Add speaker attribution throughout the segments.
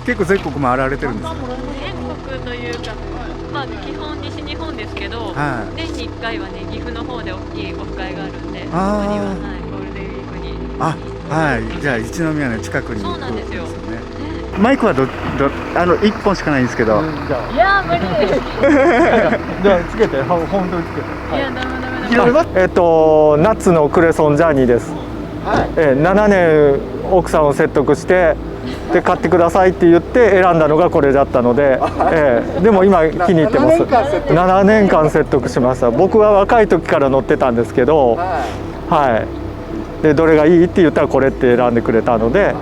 Speaker 1: 結構全国回られてるんですか？
Speaker 2: 全国というか、まあ基本西日本ですけど、
Speaker 1: はい、
Speaker 2: 年に1回はね岐阜の方で大きいオフ会があるんで、そこには、
Speaker 1: あー
Speaker 2: はい、ゴールデンウィークに。
Speaker 1: あ、はい、じゃあ一宮の近くに行く
Speaker 2: そうなんですよ。
Speaker 1: ね。マイクは一本しかないんですけど、
Speaker 2: いやー無理です。
Speaker 3: じゃあつけて、本当につけて。
Speaker 2: いやダメダメダメ。
Speaker 1: 広めます。
Speaker 3: ナッツのクレソンジャーニーです。
Speaker 1: はい、
Speaker 3: 7年奥さんを説得してで買ってくださいって言って選んだのがこれだったので、でも今気に入ってます。7年間説得しました。僕は若い時から乗ってたんですけど、はい、でどれがいいって言ったらこれって選んでくれたので、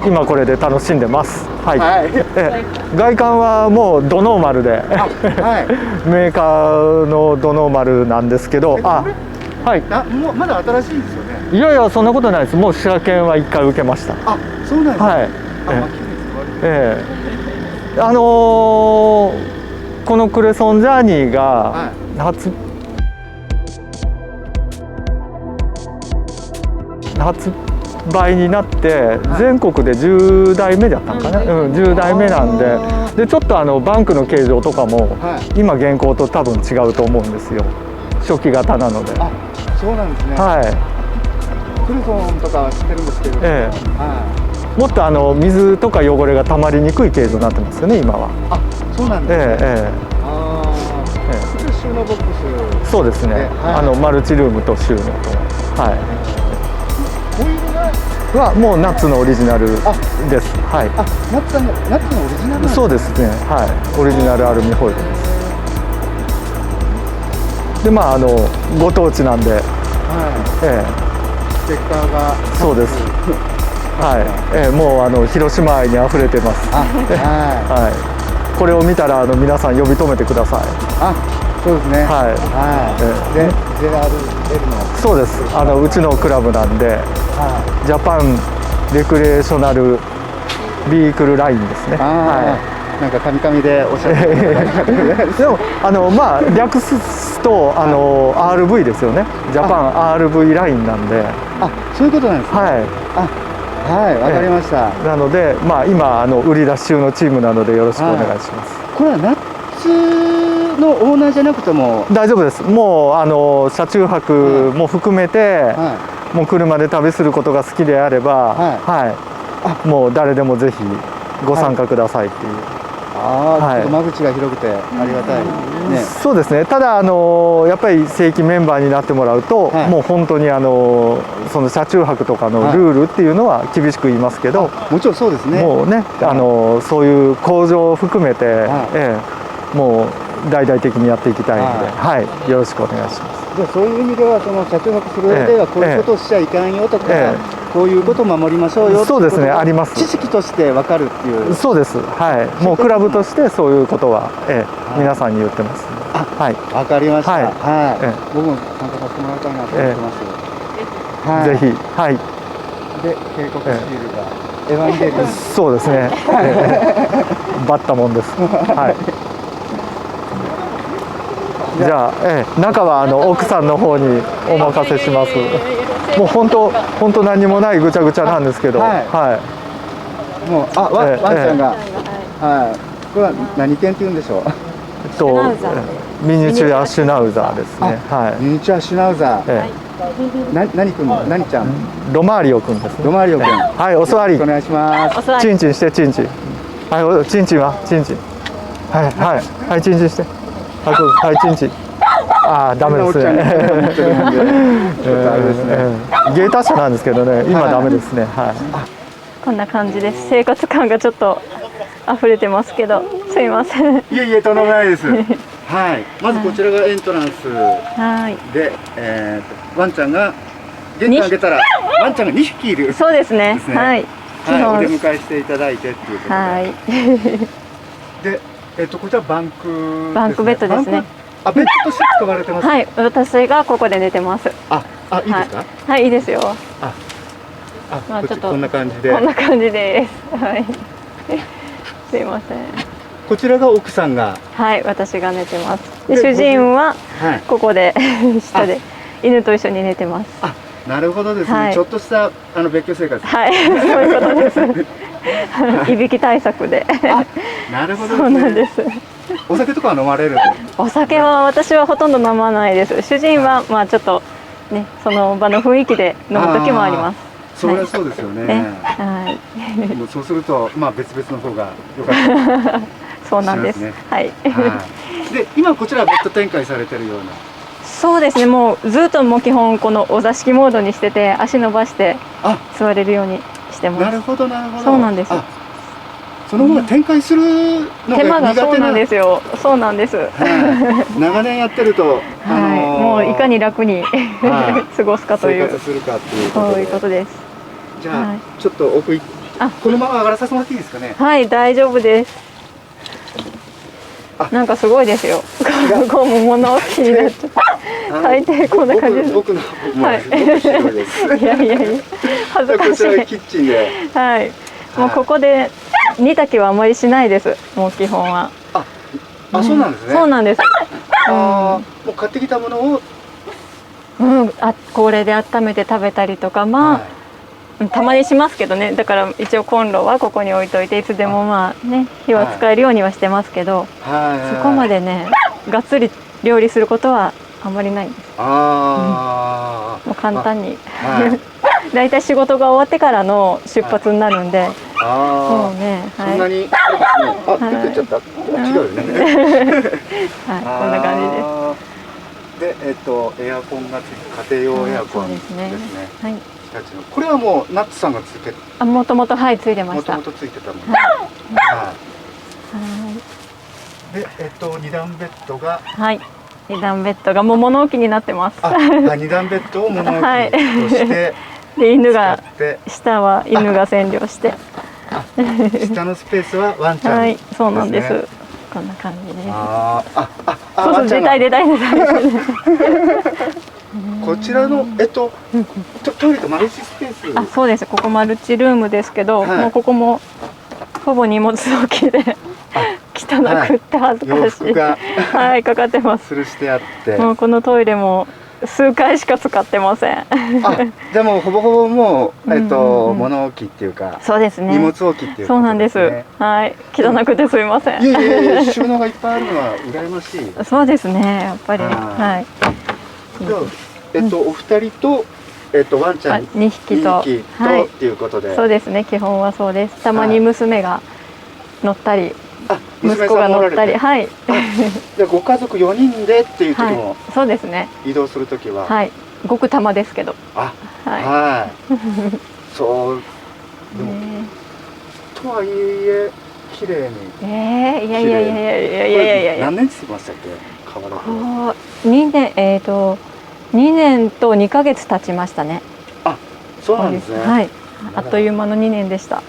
Speaker 3: 今これで楽しんでます。はい、
Speaker 1: はい、
Speaker 3: 外観はもうドノーマルで、
Speaker 1: はい、
Speaker 3: メーカーのドノーマルなんですけど、はい、
Speaker 1: もうまだ新しいんですよね。
Speaker 3: いやいやそんなことないです。もう車検は1回受けました。
Speaker 1: あ、そうなんですね。
Speaker 3: はい、このクレソンジャーニーが発売になって全国で10代目だったのかな、10代目なんで、ちょっとバンクの形状とかも今現行と多分違うと思うんですよ。初期型なので。
Speaker 1: あ、そうなんですね。
Speaker 3: はい。
Speaker 1: クレソンとかは知ってるんですけど、
Speaker 3: もっと水とか汚れが溜まりにくい形状になってますよね今は。
Speaker 1: あ、そうなんですね。これ収納ボックス。
Speaker 3: そうですね。マルチルームと収納と。はい。
Speaker 1: ホイール
Speaker 3: はもうナッツのオリジナルです。はい。
Speaker 1: あ、ナッツのオリジナル。
Speaker 3: そうですね。はい。オリジナルアルミホイルです。でご当地なんで。
Speaker 1: ステッカーが。
Speaker 3: そうです。はい。もう広島愛に溢れてます。はい。これを見たら皆さん呼び止めてください。
Speaker 1: あ、そうですね。
Speaker 3: はい。
Speaker 1: で、JRL の。
Speaker 3: そうです。うちのクラブなんで、ジャパンレクレーショナルビークルラインですね。
Speaker 1: なんかカミカミでおっしゃって
Speaker 3: でも略すとRV ですよね。ジャパン RV ラインなんで。
Speaker 1: あ、そういうことなんですね。はい、わかりました。
Speaker 3: なので今売り出し中のチームなのでよろしくお願いします。
Speaker 1: これはナッツのオーナーじゃなくても
Speaker 3: 大丈夫です。もう車中泊も含めて、もう車で旅することが好きであれば、もう誰でもぜひご参加くださいっていう。
Speaker 1: ちょっと間口が広くてありがたいね。
Speaker 3: そうですね。ただやっぱり正規メンバーになってもらうと、もう本当にその車中泊とかのルールっていうのは厳しく言いますけど、
Speaker 1: もちろんそうですね。
Speaker 3: もうね、そういう工場を含めて、もう大々的にやっていきたいので、よろしくお願いします。
Speaker 1: じゃあそういう意味ではその車中泊する上ではこういうことをしちゃいかんよとか、こういうことを守りましょうよ。
Speaker 3: そうですね、あります。
Speaker 1: 知識として分かるっていう。
Speaker 3: そうです。はい。もうクラブとしてそういうことは皆さんに言ってます。はい。
Speaker 1: わかりました。僕も参加させてもらいたいなと思ってます。
Speaker 3: ぜひ。はい。
Speaker 1: で、警告シールがエヴァンゲリオン。
Speaker 3: そうですね。バッタもんです。はい。じゃあ、中は奥さんの方にお任せします。もう本当何もないぐちゃぐちゃなんですけど、もう
Speaker 1: ワンちゃんが、これは何犬って言うんでしょう。
Speaker 3: ミニチュアシュナウザーですね。
Speaker 1: ミニチュアシュナウザー。何君の何ちゃん？
Speaker 3: ロマーリオ君ですね。
Speaker 1: ロマーリオ君。
Speaker 3: はい、お座り。
Speaker 1: お願いします。
Speaker 3: チンチンしてチンチン。はい、チンチンはチンチン。はいチンチンして。はいチンチン。ダメですね。芸達者なんですけどね、今ダメですね。
Speaker 2: こんな感じです。生活感がちょっと溢れてますけど、すいません。
Speaker 1: いえ、とんでもないです。まずこちらがエントランスで、ワンちゃんが玄関開けたらワンちゃんが2匹いる。
Speaker 2: そうですね。
Speaker 1: お出迎えしていただいてっていうことで。で、こちらバンクベッドですね。ベッドとして使われてます。
Speaker 2: 私がここで寝てます。
Speaker 1: いいですか？
Speaker 2: はい、いいですよ。
Speaker 1: ちょっとこんな感じで。
Speaker 2: こんな感じです。はい。すいません。
Speaker 1: こちらが奥さんが。
Speaker 2: はい、私が寝てます。で、主人はここで下で犬と一緒に寝てます。
Speaker 1: なるほどですね。ちょっとした別居生活。
Speaker 2: はい、そういうことです。いびき対策で。
Speaker 1: なるほどですね。
Speaker 2: そうなんです。
Speaker 1: お酒とかは飲まれる？
Speaker 2: お酒は私はほとんど飲まないです。主人はまあちょっとね、その場の雰囲気で飲む時もあります。
Speaker 1: そりゃそうですよね。
Speaker 2: はい。
Speaker 1: もうそうするとまあ別々の方が良かった。
Speaker 2: そうなんです。はい。
Speaker 1: で、今こちらベッド展開されてるような。
Speaker 2: そうですね。もうずっともう基本このお座敷モードにしてて、足伸ばして座れるようにしてます。
Speaker 1: なるほどなるほど。
Speaker 2: そうなんです。
Speaker 1: その方が展開するのが苦手な。手間が
Speaker 2: そうなんですよ。そうなんです。
Speaker 1: 長年やってると、
Speaker 2: もういかに楽に過ごすかという。
Speaker 1: 生活するかっていうことで。
Speaker 2: そういうことです。
Speaker 1: じゃあちょっと奥行って、このまま上がらさせてもらっていいですかね。
Speaker 2: はい、大丈夫です。なんかすごいですよ。こうも物置になっちゃった。大抵こんな感じです。
Speaker 1: 僕のはい。いやいやいや、
Speaker 2: 恥ずかしい。
Speaker 1: こちらがキッチンで。
Speaker 2: はい。もうここで煮炊きはあまりしないです。もう基本は。
Speaker 1: そうなんですね。
Speaker 2: そうなんです。
Speaker 1: もう買ってきたものを、
Speaker 2: これで温めて食べたりとか、まあたまにしますけどね。だから一応コンロはここに置いといて、いつでもまあね火は使えるようにはしてますけど、そこまでねがっつり料理することはあまりないんです。もう簡単に。だいたい仕事が終わってからの出発になるんで、もうね、
Speaker 1: そんなに、出てっちゃった。違うよね。
Speaker 2: はい、こんな感じ
Speaker 1: です。で、エアコンがついて、家庭用エアコンですね。
Speaker 2: はい。
Speaker 1: これはもうナッツさんがつけた。
Speaker 2: もともとはいついてました。
Speaker 1: もともとついてたもの。はい。で、二段ベッドが。
Speaker 2: はい。二段ベッドがもう物置になってます。
Speaker 1: 二段ベッドを物置として。
Speaker 2: で、犬が下は犬が占領して。
Speaker 1: 下のスペースはワンちゃん。
Speaker 2: はい、そうなんです。こんな感じです。
Speaker 1: そう
Speaker 2: そう、出たい。
Speaker 1: こちらのトイレとマルチスペース。
Speaker 2: そうです。ここマルチルームですけど、もうここもほぼ荷物置きで汚くって恥ずかしい。はい、かかってます。
Speaker 1: 吊るしてあって。
Speaker 2: もうこのトイレも数回しか使ってません。
Speaker 1: じゃあもうほぼほぼもう物置っていうか。
Speaker 2: そうですね。
Speaker 1: 荷物置きっていう。
Speaker 2: そうなんです。はい、汚くてすみません。
Speaker 1: いや収納がいっぱいあるのは羨ましい。
Speaker 2: そうですね。やっぱりはい。
Speaker 1: お二人とワンちゃん
Speaker 2: 2匹と
Speaker 1: っていうことで。
Speaker 2: そうですね。基本はそうです。たまに娘が乗ったり、息子が乗ったり、はい。
Speaker 1: じゃご家族4人でっていう時も。
Speaker 2: そうですね。
Speaker 1: 移動する時は。
Speaker 2: はい。ごくたまですけど。
Speaker 1: はい。そう。でもとはいえ綺麗に。
Speaker 2: いや。
Speaker 1: 何年つきましたっけ？変わらず。
Speaker 2: 2年と2ヶ月経ちましたね。
Speaker 1: そうなんですね。
Speaker 2: はい。あっという間の2年でした。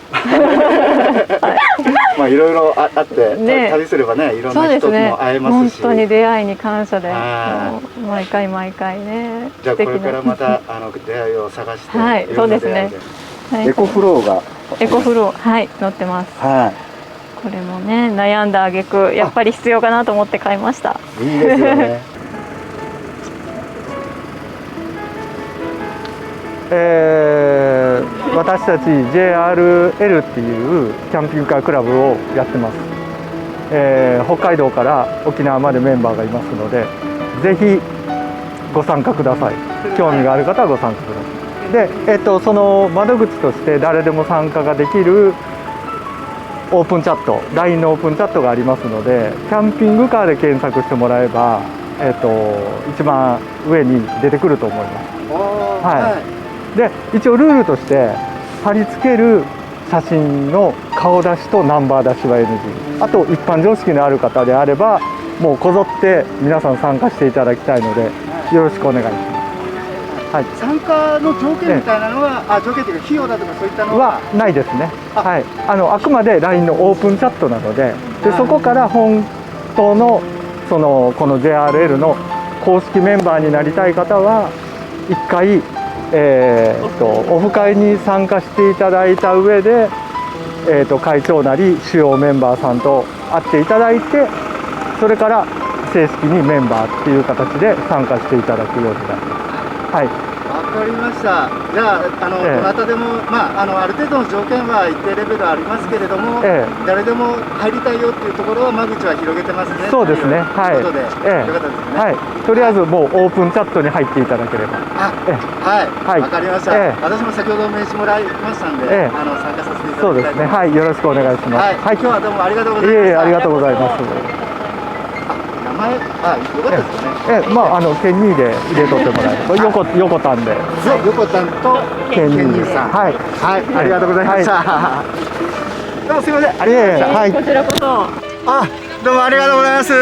Speaker 1: まあいろいろあって旅すればね、いろんな人とも会えますし。
Speaker 2: 本当に出会いに感謝で、毎回ね。
Speaker 1: じゃあこれからまた出会いを探して。
Speaker 2: はい、そうですね。
Speaker 1: エコフローが。
Speaker 2: エコフロー、はい、乗ってます。
Speaker 1: はい。
Speaker 2: これもね、悩んだ挙句やっぱり必要かなと思って買いました。
Speaker 1: いいですよね。
Speaker 3: 私たち JRL っていうキャンピングカークラブをやってます。北海道から沖縄までメンバーがいますので、ぜひご参加ください。興味がある方はご参加ください。で、その窓口として誰でも参加ができるオープンチャット、LINE のオープンチャットがありますので、キャンピングカーで検索してもらえば、一番上に出てくると思います。で、一応ルールとして貼り付ける写真の顔出しとナンバー出しは NG。あと一般常識のある方であればもうこぞって皆さん参加していただきたいのでよろしくお願いします。はい、
Speaker 1: 参加の条件みたいなのは、条件というか費用だとかそういったのは
Speaker 3: ないですね。はい、あくまで LINE のオープンチャットなので、そこから本当のこの JRL の公式メンバーになりたい方は一回オフ会に参加していただいた上で、会長なり主要メンバーさんと会っていただいて、それから正式にメンバーっていう形で参加していただくようになります。はい。
Speaker 1: わかりました。じゃあ、どなたでも、ある程度の条件は一定レベルありますけれども、誰でも入りたいよっていうところは間口は広げてますね。
Speaker 3: そうですね。はい。
Speaker 1: ということで、よかったですね。
Speaker 3: はい。とりあえずもうオープンチャットに入っていただければ。
Speaker 1: はい、わかりました。私も先ほど名刺もらいましたんで、参加させていただきたいと思います。
Speaker 3: そうですね。はい、よろしくお願いします。
Speaker 1: はい、今日はどうもありがとうございました。
Speaker 3: いえいえ、ありがとうございます。
Speaker 1: 名前、よかったですね。
Speaker 3: ケニーで入れとってもらえる。横田んで。
Speaker 1: 横田とケニーさん。はい、ありがとうございました。どうもすみません、ありがとうございました。
Speaker 2: こちらこそ。
Speaker 1: どうもありがとうございます。